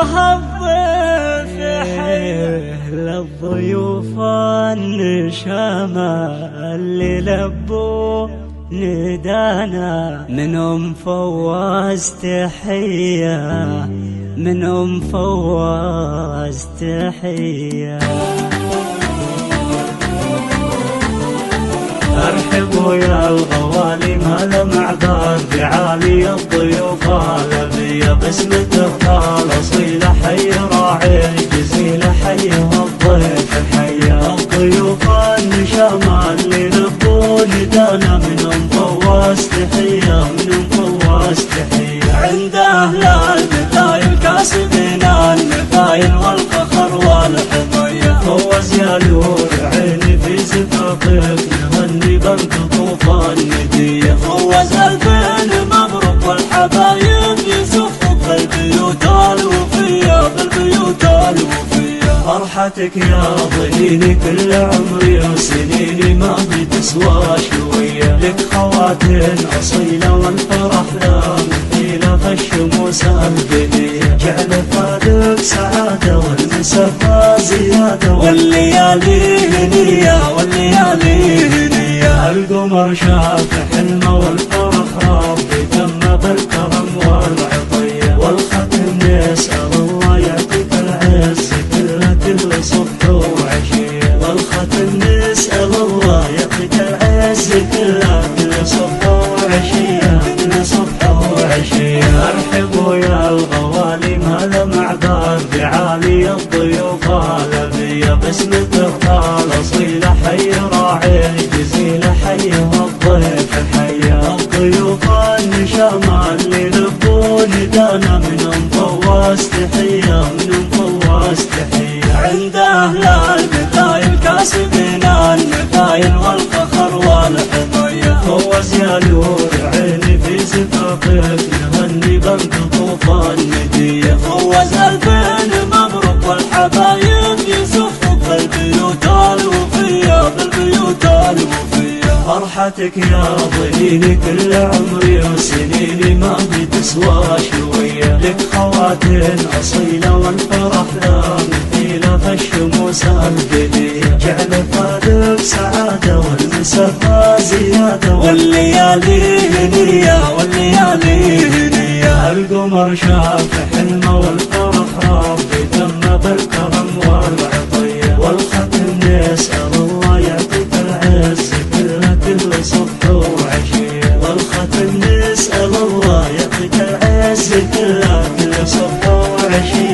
هالضيف حيه للضيوف النشامة اللي لبوا ندانا من فواز تحية، من فواز تحية. ارحبوا يا الغوالي ماذا معذار بعالي الضيوف الابيه باسمة الخال اصيله حي راعي جزيله حيه الضيف الحيه الضيوف النشامه اللي لبوا ندانا من فواز تحيه، من فواز تحيه. عند اهل المثايل كاسبين المثايل والفخر والحميه فوز يا نور عيني في زفافك نغني بنت طوفان نديه فوز البين مبروك والحبايب يزفوا بالبيوت الوفيه، بالبيوت الوفيه. فرحتك يا ضنيني كل عمري وسنيني ما بتسوى شويه لك خواتين اصيله والفرح لا مثيله فالشموس البنيه جعل فادك سعاده والمسافه زياده والليالي هنيه، والليالي هنيه. القمر شاف حلمه والفرح ربي تم بالكرم والعطيه والختم يسأل الله يعطيك العز كل صبح وعشيه والختم نسأل الله يعطيك العز كل صبح وعشيه، كل صبح وعشيه. ارحبوا يا الغوالي ماذا معذار بعالي الضيوف الابيه باسمة الخال اصيله حي راعي جزيله حيه الضيف الحيه الضيوف النشامه اللي لبوا ندانا من فواز تحيه، من فواز تحيه. عند اهل المثايل كاسبين المثايل والفخر والحميه فوز يا نور عيني في زفافك نغني بنت طوفان نديه فوز البين مبروك والحبايب يزفوا بالبيوت الوفيه، بالبيوت الوفيه. فرحتك يا ضنيني كل عمري وسنيني ما بتسوى شويه لك خواتين اصيله والفرح لا مثيله فالشموس البنيه جعل فادك سعاده والمسافه زياده والليالي هنيه، والليالي هنيه. القمر شاف حلمه والفرح ربي تم بالكرم والعطيه والختم يسأل الله يعطيك العز كل صبح وعشيه والختم نسأل الله يعطيك العز كل صبح وعشيه.